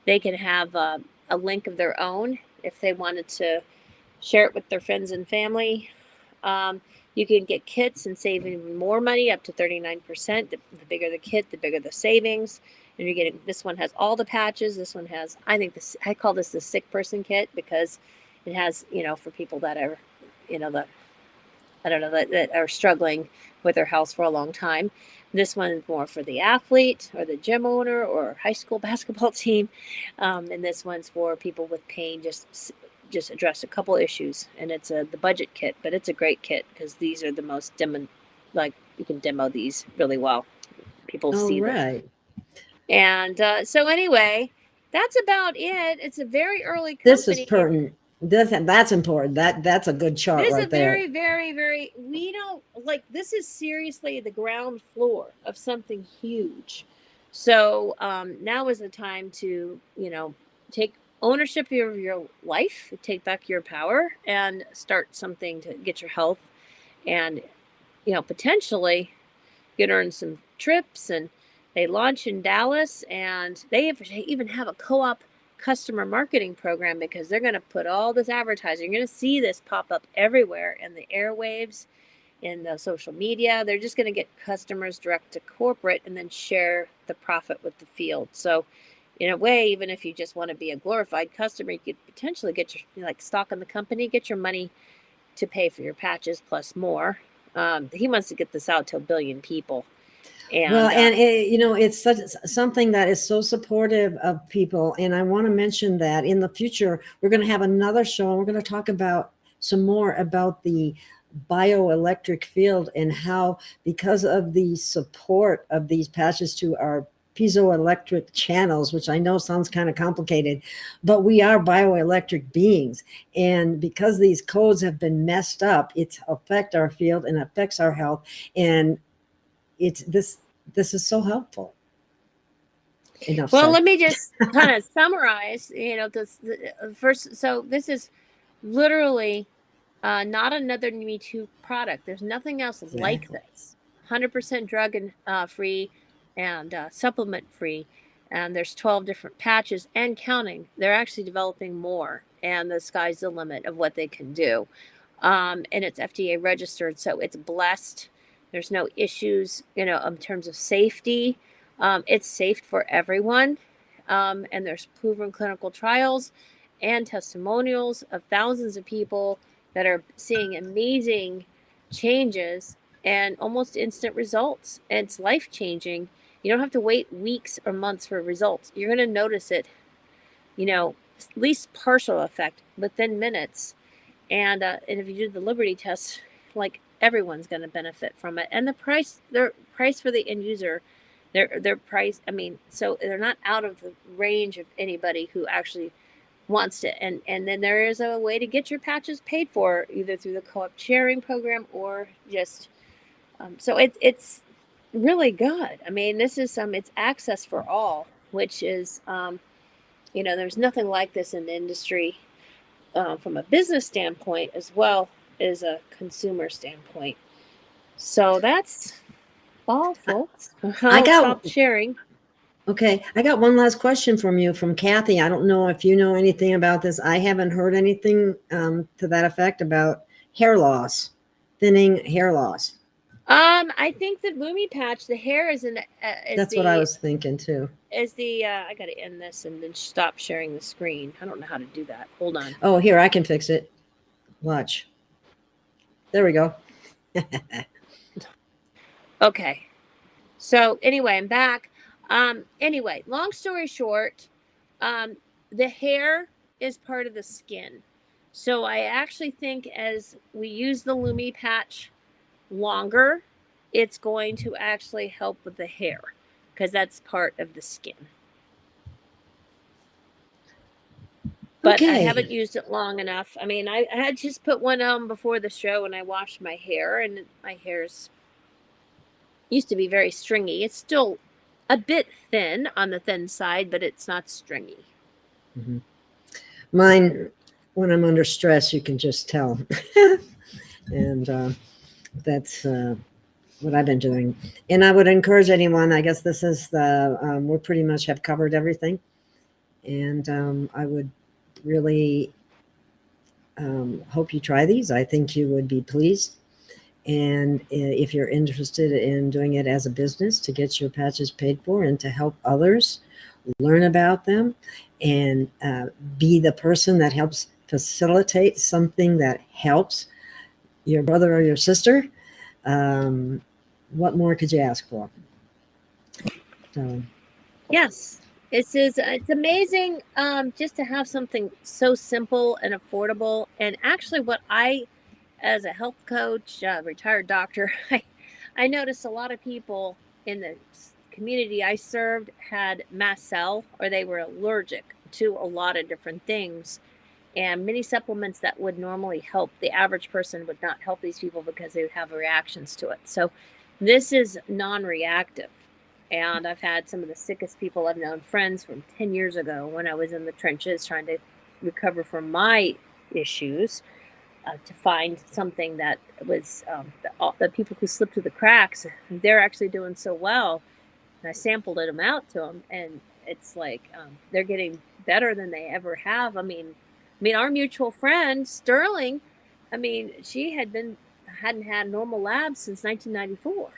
S4: they can have a link of their own if they wanted to share it with their friends and family. You can get kits and save even more money, up to 39%. The bigger the kit, the bigger the savings. And you're getting, this one has all the patches. This one has, I call this the sick person kit, because it has, for people that are, that are struggling with their health for a long time. This one is more for the athlete or the gym owner or high school basketball team. And this one's for people with pain, just address a couple issues. And it's the budget kit, but it's a great kit because these are the most you can demo these really well. People see them. And so anyway, that's about it. It's a very early company.
S2: This is pertinent. That's important. That's a good chart
S4: right there.
S2: This is very,
S4: very, very, we don't, this is seriously the ground floor of something huge. So now is the time to, take ownership of your life, take back your power, and start something to get your health, and potentially get earn some trips. And they launch in Dallas, and they even have a co-op customer marketing program, because they're going to put all this advertising. You're going to see this pop up everywhere in the airwaves, in the social media. They're just going to get customers direct to corporate and then share the profit with the field. So in a way, even if you just want to be a glorified customer, you could potentially get your stock in the company, get your money to pay for your patches plus more. He wants to get this out to 1 billion people. And
S2: it's something that is so supportive of people. And I want to mention that in the future, we're going to have another show, and we're going to talk about some more about the bioelectric field, and how, because of the support of these patches to our piezoelectric channels, which I know sounds kind of complicated, but we are bioelectric beings. And because these codes have been messed up, it affects our field and affects our health. And this is so helpful. Enough
S4: well,
S2: said.
S4: Let me just kind of summarize, this first. So this is literally not another Me Too product. There's nothing else like this. 100% drug and free and supplement free. And there's 12 different patches and counting. They're actually developing more, and the sky's the limit of what they can do. And it's FDA registered, so it's blessed. There's no issues, in terms of safety. It's safe for everyone. And there's proven clinical trials and testimonials of thousands of people that are seeing amazing changes and almost instant results. And it's life-changing. You don't have to wait weeks or months for results. You're going to notice it, at least partial effect within minutes. And if you do the Liberty test, everyone's going to benefit from it. And their price for the end user, their price, so they're not out of the range of anybody who actually wants to. And then there is a way to get your patches paid for, either through the co-op sharing program or just, so it's really good. This is it's access for all, which is, there's nothing like this in the industry. From a business standpoint as well as a consumer standpoint. So that's all, folks. I'll stop sharing.
S2: Okay, I got one last question from Kathy. I don't know if you know anything about this. I haven't heard anything to that effect about hair loss, thinning hair loss.
S4: I think the Lumi patch, the hair is
S2: that's what I was thinking too.
S4: Is the I got to end this and then stop sharing the screen. I don't know how to do that. Hold on.
S2: Oh, here, I can fix it. Watch. There we go.
S4: Okay. So anyway, I'm back. Anyway, long story short, the hair is part of the skin. So I actually think as we use the Lumi patch longer, it's going to actually help with the hair, because that's part of the skin. But I haven't used it long enough. I had just put one on before the show, and I washed my hair, and my hair's used to be very stringy. It's still a bit thin on the thin side, but it's not stringy.
S2: Mm-hmm. Mine, when I'm under stress, you can just tell. And that's what I've been doing. And I would encourage anyone, I guess this is we pretty much have covered everything. And I would really hope you try these. I think you would be pleased. And if you're interested in doing it as a business to get your patches paid for and to help others learn about them and be the person that helps facilitate something that helps your brother or your sister, what more could you ask for? So,
S4: Yes, it's amazing just to have something so simple and affordable. And actually, what I, as a health coach, retired doctor, I noticed a lot of people in the community I served had mast cell, or they were allergic to a lot of different things. And many supplements that would normally help the average person would not help these people because they would have reactions to it. So this is non-reactive. And I've had some of the sickest people I've known, friends from 10 years ago when I was in the trenches trying to recover from my issues, to find something that was the people who slipped through the cracks, they're actually doing so well. And I sampled them out to them, and it's like they're getting better than they ever have. I mean, our mutual friend Sterling, she hadn't had normal labs since 1994.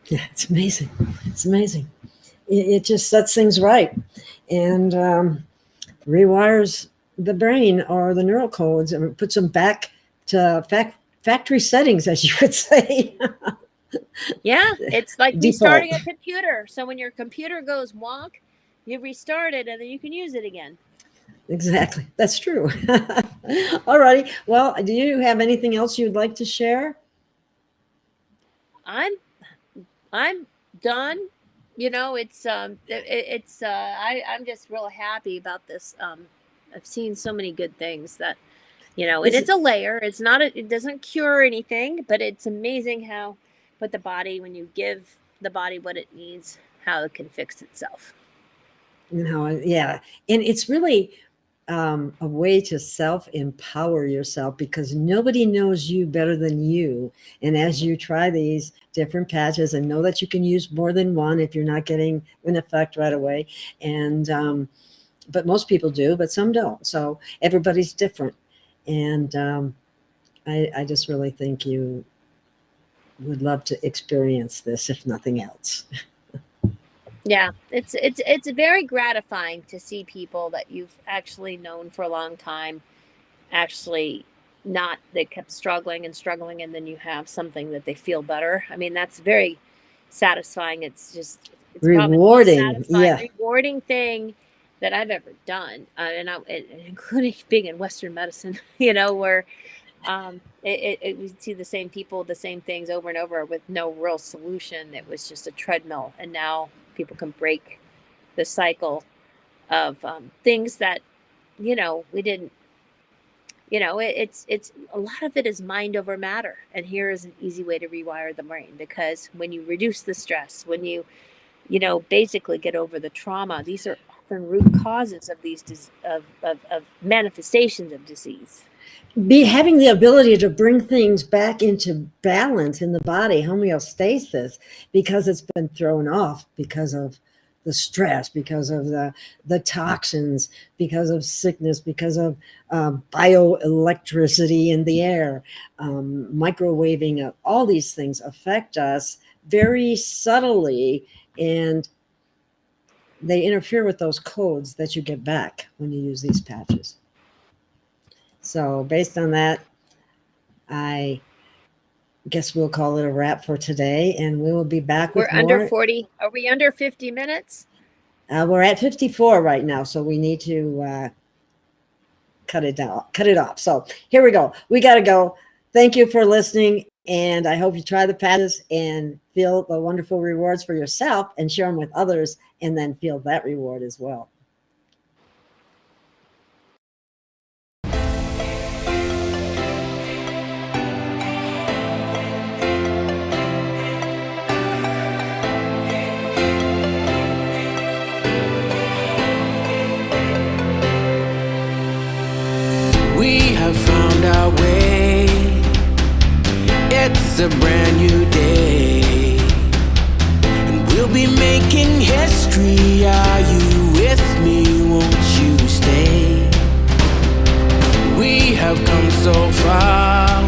S2: yeah, it's amazing. It's amazing. It just sets things right and rewires the brain or the neural codes and puts them back to factory settings, as you would say.
S4: Yeah, it's like
S2: Default.
S4: restarting a computer. So when your computer goes wonk, you restart it and then you can use it again.
S2: Exactly. That's true. All righty. Well, do you have anything else you'd like to share?
S4: I'm done. I'm just real happy about this. I've seen so many good things that, and it's a layer. It's not, it doesn't cure anything, but it's amazing how, but the body, when you give the body what it needs, how it can fix itself.
S2: Yeah. And it's really a way to self-empower yourself because nobody knows you better than you. And as you try these different patches and know that you can use more than one if you're not getting an effect right away. And, but most people do, but some don't. So everybody's different. And I just really think you would love to experience this, if nothing else.
S4: Yeah, it's very gratifying to see people that you've actually known for a long time actually not, they kept struggling, and then you have something that they feel better. That's very satisfying. It's
S2: Rewarding.
S4: Probably the most satisfying,
S2: Yeah.
S4: rewarding thing that I've ever done, including being in Western medicine, where we see the same people, the same things over and over with no real solution. It was just a treadmill, and now people can break the cycle of things that we didn't. It's a lot of it is mind over matter, and here is an easy way to rewire the brain, because when you reduce the stress, when you basically get over the trauma, these are often root causes of these of manifestations of disease.
S2: Having the ability to bring things back into balance in the body, homeostasis, because it's been thrown off because of the stress, because of the toxins, because of sickness, because of bioelectricity in the air, microwaving, all these things affect us very subtly, and they interfere with those codes that you get back when you use these patches. So based on that, I guess we'll call it a wrap for today, and we will be back with
S4: We're under
S2: more.
S4: 40. Are we under 50 minutes?
S2: We're at 54 right now, so we need to cut it off. So here we go. We got to go. Thank you for listening, and I hope you try the patches and feel the wonderful rewards for yourself and share them with others, and then feel that reward as well.
S1: We have found our way a brand new day, and we'll be making history. Are you with me? Won't you stay? We have come so far.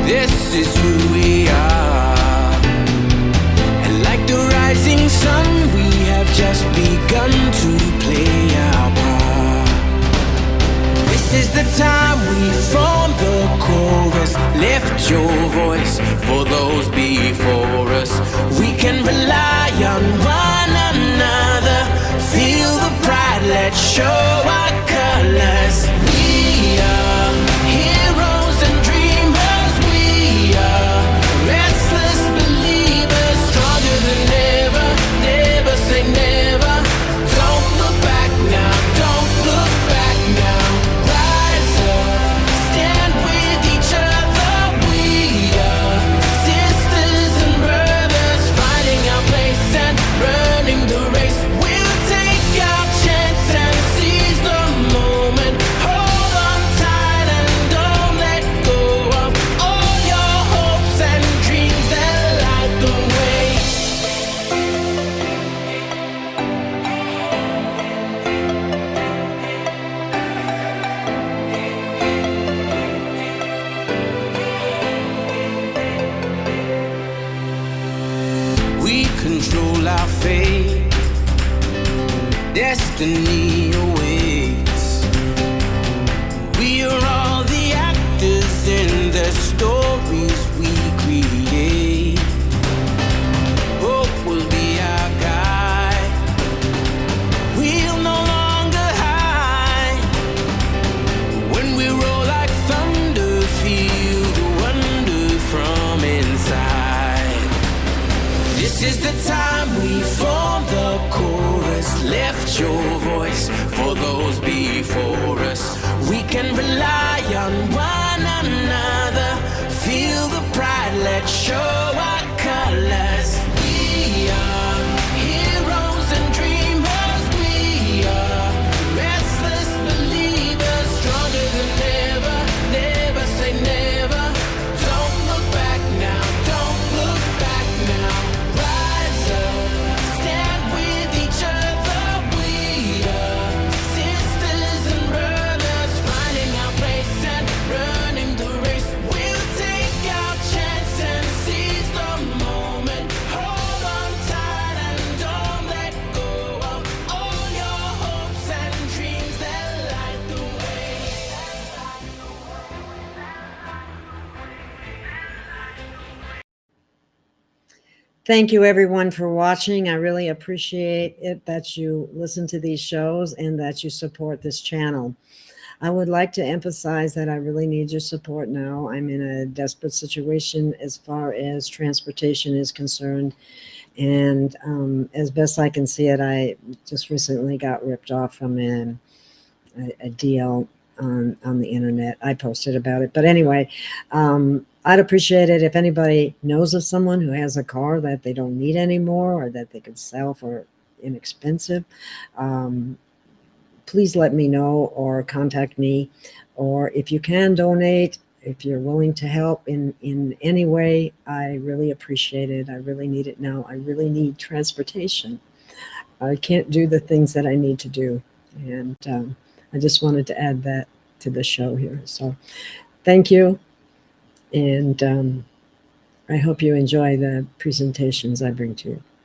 S1: This is who we are. And like the rising sun, we have just begun to play our part. This is the time we form the chorus. Lift your voice for those before us. We can rely on one another. Feel the pride, let's show our colors. We are heroes and dreamers. We are restless believers, stronger than ever. Never say never. Don't look back now, don't look back now. Rise up, stand with each other. We are sisters and brothers, finding our place and running the race. We'll take our chance and seize the moment. Hold on tight and don't let go of all your hopes and dreams that light the way. We control our fate. Destiny awaits. We are all the actors in the stories we create. Hope will be our guide. We'll no longer hide. When we roll like thunder, feel the wonder from inside. This is the time we form the chorus. Lift your voice for those before us. We can rely on one another. Feel the pride, let's show our colors. We are heroes and dreamers. We are restless believers, stronger than ever. Never say never. Don't look back now, don't look back now. Rise up, stand with each other. We are sisters and brothers, finding our place and running the race. We'll take our chance and seize the moment. Hold on tight and don't let go of all your hopes and dreams that light the way.
S2: Thank you, everyone, for watching. I really appreciate it that you listen to these shows and that you support this channel. I would like to emphasize that I really need your support now. I'm in a desperate situation as far as transportation is concerned. And as best I can see it, I just recently got ripped off from a deal on the internet. I posted about it. But anyway, I'd appreciate it if anybody knows of someone who has a car that they don't need anymore or that they could sell for inexpensive. Please let me know or contact me. Or if you can donate, if you're willing to help in any way, I really appreciate it. I really need it now. I really need transportation. I can't do the things that I need to do. And I just wanted to add that to the show here. So thank you. And I hope you enjoy the presentations I bring to you.